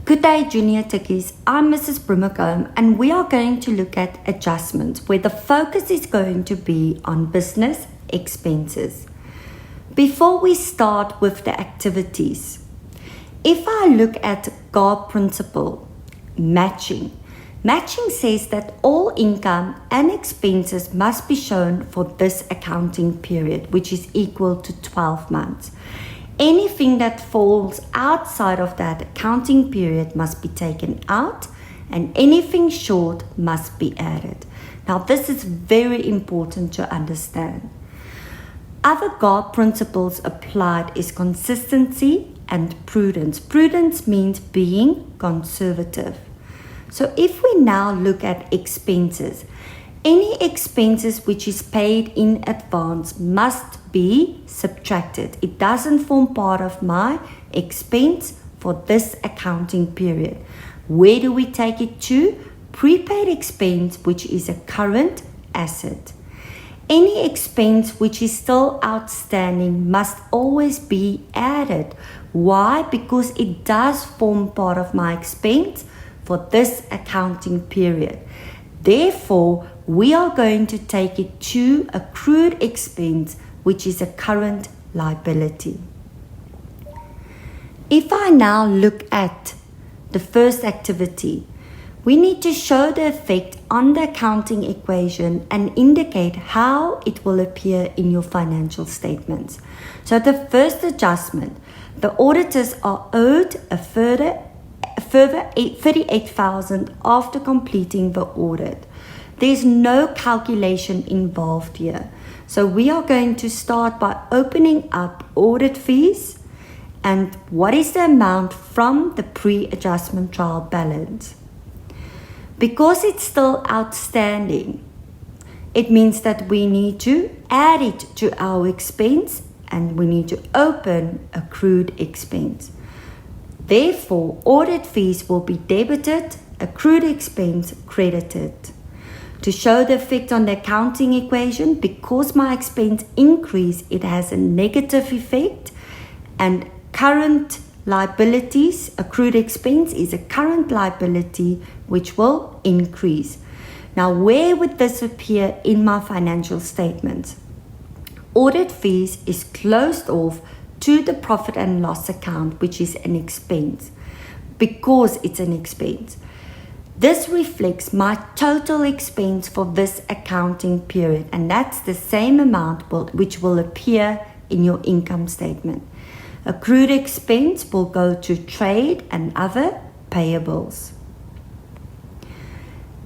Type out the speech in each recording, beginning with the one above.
Good day, Junior Tickies. I'm Mrs. Brimacombe, and we are going to look at adjustments where the focus is going to be on business expenses. Before we start with the activities, if I look at GARP principle, matching says that all income and expenses must be shown for this accounting period, which is equal to 12 months. Anything that falls outside of that accounting period must be taken out, and anything short must be added. Now, this is very important to understand. Other GARP principles applied is consistency and prudence. Prudence means being conservative. So if we now look at expenses, any expenses which is paid in advance must be subtracted. It doesn't form part of my expense for this accounting period. Where do we take it to? Prepaid expense, which is a current asset. Any expense which is still outstanding must always be added. Why? Because it does form part of my expense for this accounting period. Therefore, we are going to take it to accrued expense, which is a current liability. If I now look at the first activity, we need to show the effect on the accounting equation and indicate how it will appear in your financial statements. So the first adjustment, the auditors are owed a further 38,000 after completing the audit. There's no calculation involved here. So we are going to start by opening up audit fees and what is the amount from the pre-adjustment trial balance. Because it's still outstanding, it means that we need to add it to our expense and we need to open accrued expense. Therefore, audit fees will be debited, accrued expense credited. To show the effect on the accounting equation, because my expense increase, it has a negative effect, and current liabilities, accrued expense is a current liability which will increase. Now, where would this appear in my financial statements? Audit fees is closed off to the profit and loss account, which is an expense, because it's an expense. This reflects my total expense for this accounting period, and that's the same amount which will appear in your income statement. Accrued expense will go to trade and other payables.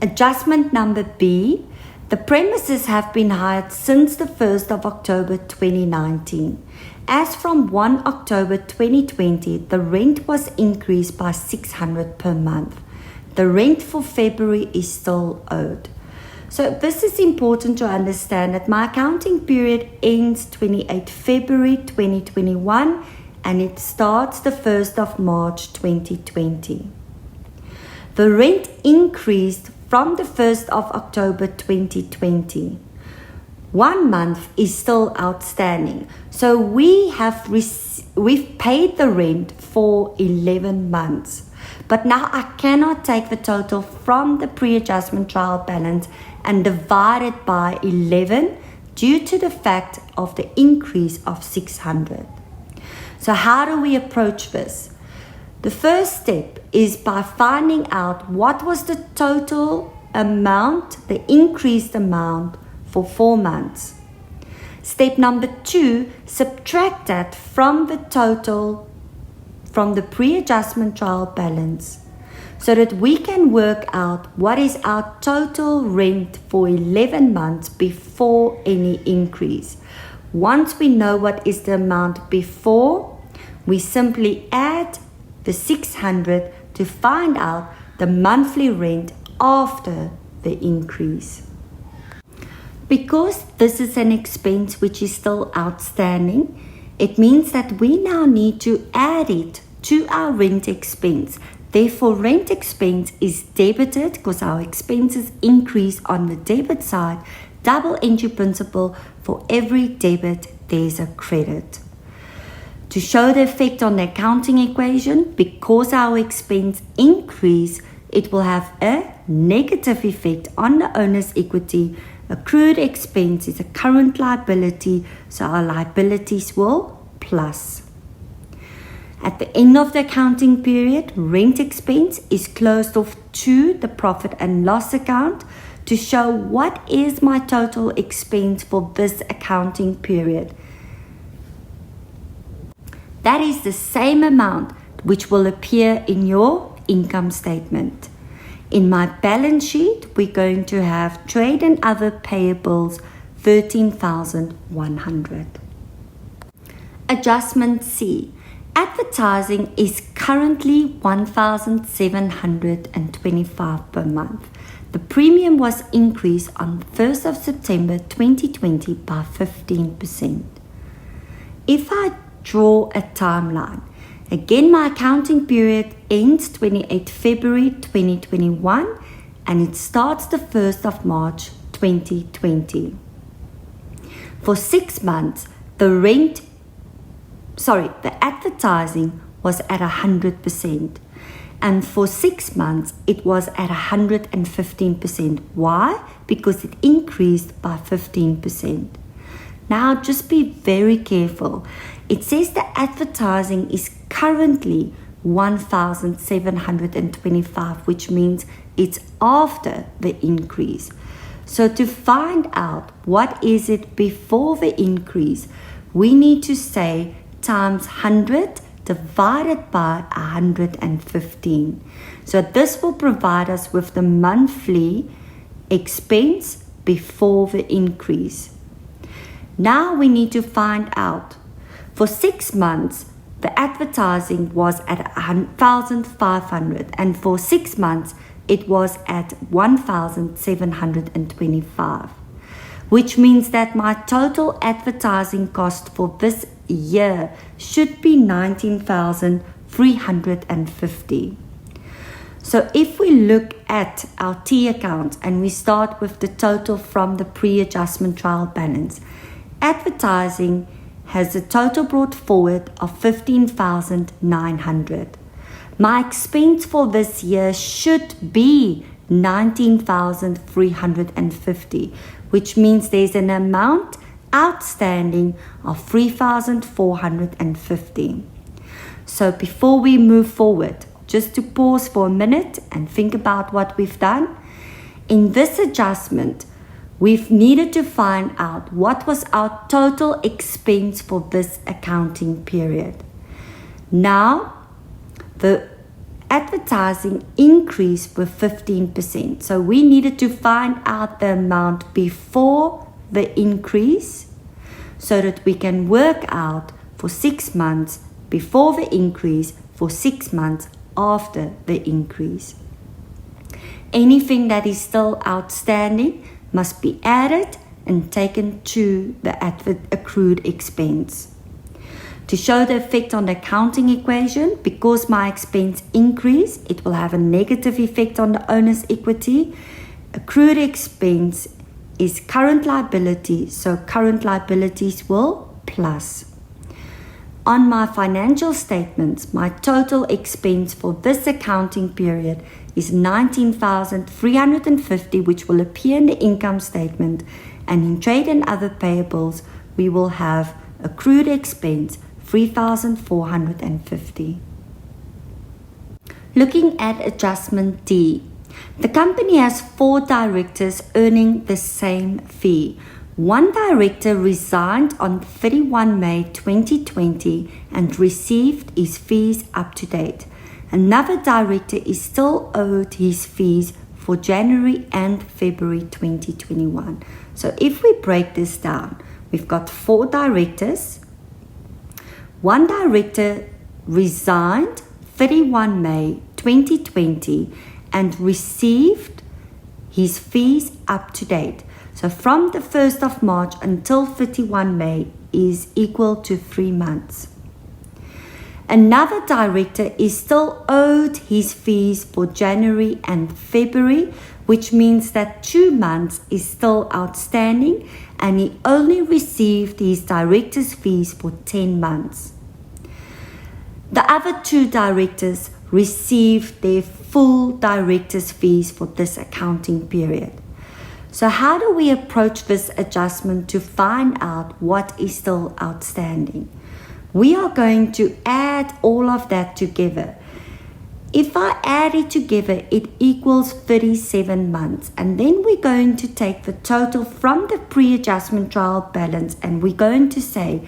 Adjustment number B, the premises have been hired since the 1st of October 2019. As from 1 October 2020, the rent was increased by $600 per month. The rent for February is still owed. So this is important to understand that my accounting period ends 28 February 2021 and it starts the 1st of March 2020. The rent increased from the 1st of October 2020. 1 month is still outstanding. So we've paid the rent for 11 months. But now I cannot take the total from the pre-adjustment trial balance and divide it by 11 due to the fact of the increase of 600. So how do we approach this? The first step is by finding out what was the total amount, the increased amount for 4 months. Step number 2, subtract that from the total from the pre-adjustment trial balance so that we can work out what is our total rent for 11 months before any increase. Once we know what is the amount before, we simply add the 600 to find out the monthly rent after the increase. Because this is an expense which is still outstanding, it means that we now need to add it to our rent expense. Therefore, rent expense is debited because our expenses increase on the debit side. Double entry principle, for every debit, there's a credit. To show the effect on the accounting equation, because our expense increase, it will have a negative effect on the owner's equity. Accrued expense is a current liability, so our liabilities will plus. At the end of the accounting period, rent expense is closed off to the profit and loss account to show what is my total expense for this accounting period. That is the same amount which will appear in your income statement. In my balance sheet, we're going to have trade and other payables 13,100. Adjustment C. Advertising is currently 1,725 per month. The premium was increased on 1st of September 2020 by 15%. If I draw a timeline, again my accounting period ends 28 February 2021 and it starts the 1st of March 2020. For 6 months, the advertising was at 100%, and for 6 months it was at 115%. Why? Because it increased by 15%. Now just be very careful. It says the advertising is currently 1,725, which means it's after the increase. So to find out what is it before the increase, we need to say times 100 divided by 115. So this will provide us with the monthly expense before the increase. Now we need to find out. For 6 months, the advertising was at 1,500, and for 6 months, it was at 1,725, which means that my total advertising cost for this year should be 19,350. So if we look at our T account and we start with the total from the pre-adjustment trial balance, advertising has a total brought forward of 15,900. My expense for this year should be 19,350, which means there's an amount outstanding of 3,450. So before we move forward, just to pause for a minute and think about what we've done. In this adjustment, we've needed to find out what was our total expense for this accounting period. Now, the advertising increased with 15%. So we needed to find out the amount before the increase so that we can work out for 6 months before the increase, for 6 months after the increase. Anything that is still outstanding must be added and taken to the accrued expense. To show the effect on the accounting equation, because my expense increased, it will have a negative effect on the owner's equity. Accrued expense is current liability, so current liabilities will plus. On my financial statements, my total expense for this accounting period is 19,350, which will appear in the income statement, and in trade and other payables, we will have accrued expense 3,450. Looking at adjustment D, the company has 4 directors earning the same fee. One director resigned on 31 May 2020 and received his fees up to date. Another director is still owed his fees for January and February 2021. So if we break this down, we've got 4 directors. One director resigned 31 May 2020 and received his fees up to date. So from the 1st of March until 31 May is equal to 3 months. Another director is still owed his fees for January and February, which means that 2 months is still outstanding, and he only received his director's fees for 10 months. The other two directors received their full director's fees for this accounting period. So how do we approach this adjustment to find out what is still outstanding? We are going to add all of that together. If I add it together, it equals 37 months. And then we're going to take the total from the pre-adjustment trial balance and we're going to say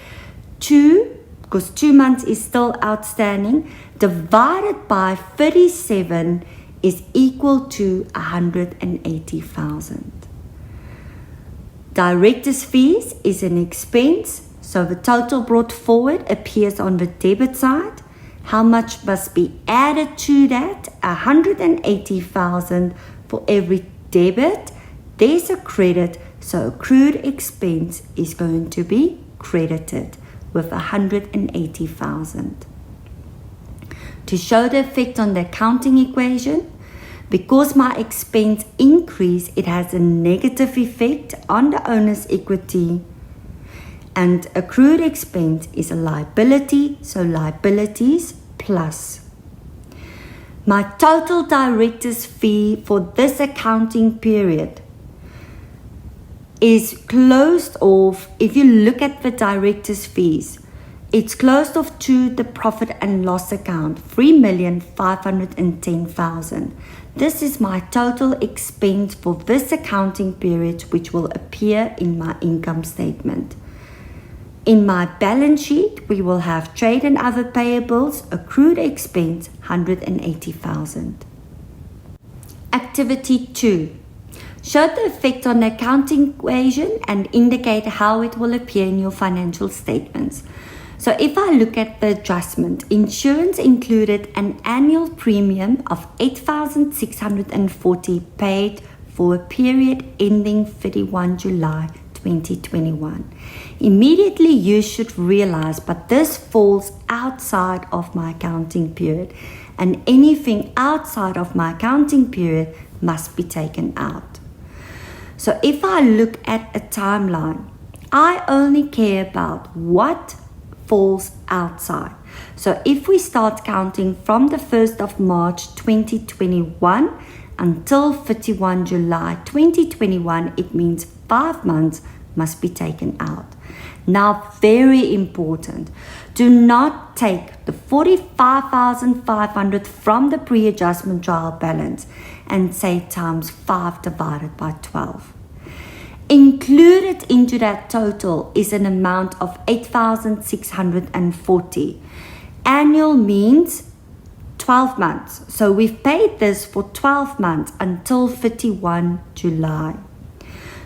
2, because 2 months is still outstanding, divided by 37 is equal to 180,000. Director's fees is an expense, so the total brought forward appears on the debit side. How much must be added to that? 180,000 for every debit. There's a credit, so accrued expense is going to be credited with 180,000. To show the effect on the accounting equation, because my expense increased, it has a negative effect on the owner's equity. And accrued expense is a liability, so liabilities plus. My total director's fee for this accounting period is closed off. If you look at the director's fees, it's closed off to the profit and loss account, 3,510,000. This is my total expense for this accounting period, which will appear in my income statement. In my balance sheet, we will have trade and other payables, accrued expense, 180,000. Activity 2. Show the effect on the accounting equation and indicate how it will appear in your financial statements. So if I look at the adjustment, insurance included an annual premium of 8,640 paid for a period ending 31 July 2021. Immediately you should realize, but this falls outside of my accounting period, and anything outside of my accounting period must be taken out. So if I look at a timeline, I only care about what falls outside. So if we start counting from the 1st of March 2021 until 31 July 2021, it means 5 months must be taken out. Now, very important, do not take the 45,500 from the pre-adjustment trial balance and say times 5 divided by 12. Included into that total is an amount of 8,640. Annual means 12 months. So we've paid this for 12 months until 31 July.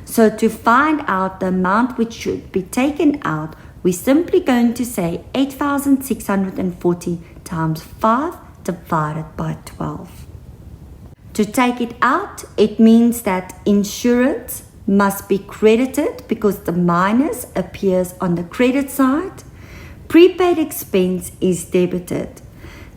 So to find out the amount which should be taken out, we're simply going to say 8,640 times 5 divided by 12. To take it out, it means that insurance must be credited because the minus appears on the credit side. Prepaid expense is debited.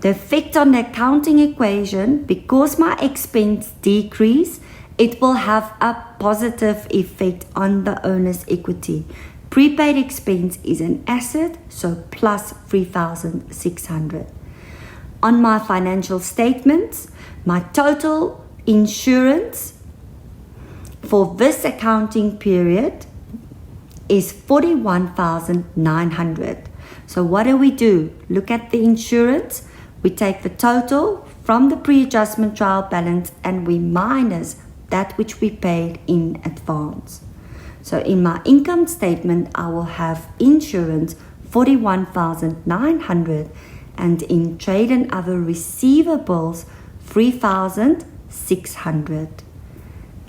The effect on the accounting equation, because my expense decreased, it will have a positive effect on the owner's equity. Prepaid expense is an asset, so plus 3,600. On my financial statements, my total insurance for this accounting period is 41,900. So what do? Look at the insurance. We take the total from the pre-adjustment trial balance and we minus that which we paid in advance. So in my income statement, I will have insurance 41,900 and in trade and other receivables 3,600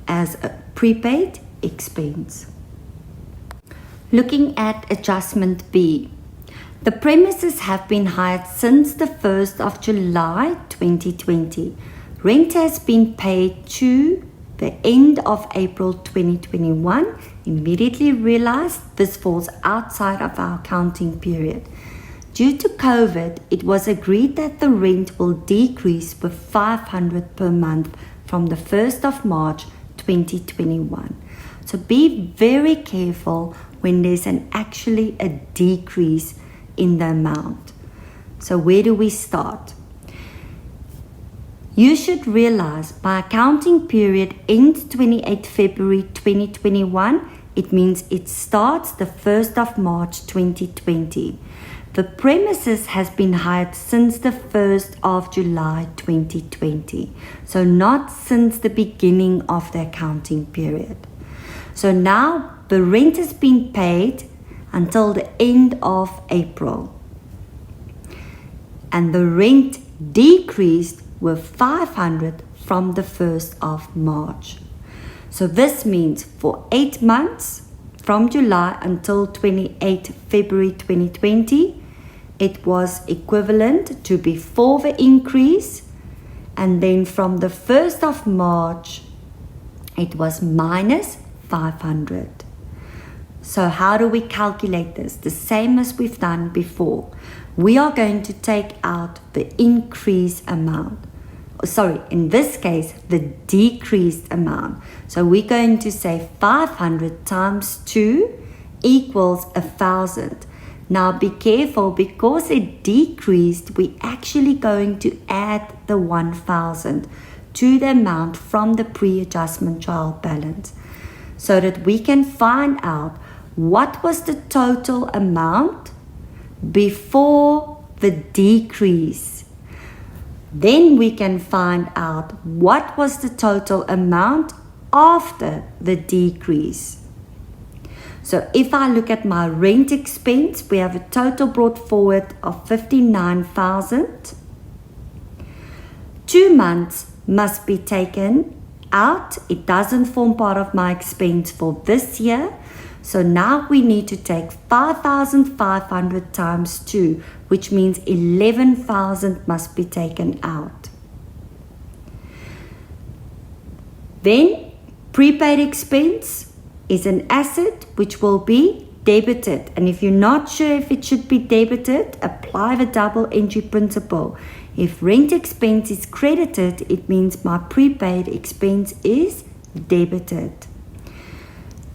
as a prepaid expense. Looking at adjustment B. The premises have been hired since the 1st of July 2020. Rent has been paid to the end of April 2021. Immediately realized this falls outside of our accounting period. Due to COVID, it was agreed that the rent will decrease with 500 per month from the 1st of March 2021. So be very careful when there's actually a decrease in the amount. So where do we start? You should realize my accounting period ends 28 February 2021. It means it starts the 1st of March 2020. The premises has been hired since the 1st of July 2020. So not since the beginning of the accounting period. So now the rent has been paid until the end of April. And the rent decreased with 500 from the 1st of March. So this means for 8 months, from July until 28 February 2020, it was equivalent to before the increase, and then from the 1st of March, it was minus 500. So how do we calculate this? The same as we've done before. We are going to take out the increased amount. Sorry, in this case, the decreased amount. So we're going to say 500 times 2 equals 1,000. Now be careful, because it decreased, we're actually going to add the 1,000 to the amount from the pre-adjustment trial balance, so that we can find out what was the total amount before the decrease. Then we can find out what was the total amount after the decrease. So if I look at my rent expense, we have a total brought forward of 59,000. 2 months must be taken out. It doesn't form part of my expense for this year. So now we need to take 5,500 times 2, which means 11,000 must be taken out. Then prepaid expense is an asset which will be debited. And if you're not sure if it should be debited, apply the double entry principle. If rent expense is credited, it means my prepaid expense is debited.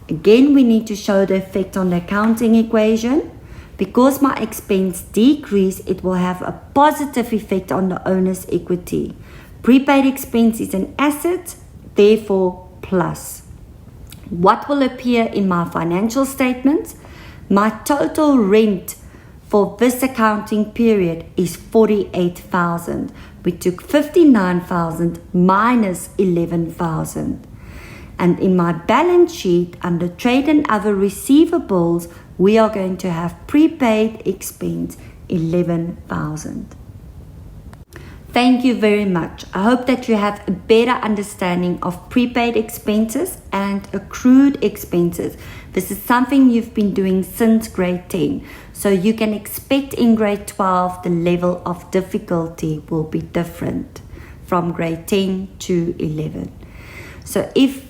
Again, we need to show the effect on the accounting equation. Because my expense decreased, it will have a positive effect on the owner's equity. Prepaid expense is an asset, therefore plus. What will appear in my financial statements? My total rent for this accounting period is 48,000. We took 59,000 minus 11,000. And in my balance sheet, under trade and other receivables, we are going to have prepaid expense 11,000. Thank you very much. I hope that you have a better understanding of prepaid expenses and accrued expenses. This is something you've been doing since grade 10. So you can expect in grade 12 the level of difficulty will be different from grade 10 to 11. So if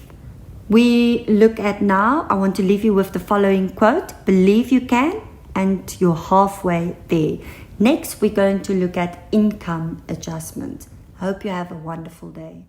we look at now, I want to leave you with the following quote: believe you can, and you're halfway there. Next, we're going to look at income adjustment. I hope you have a wonderful day.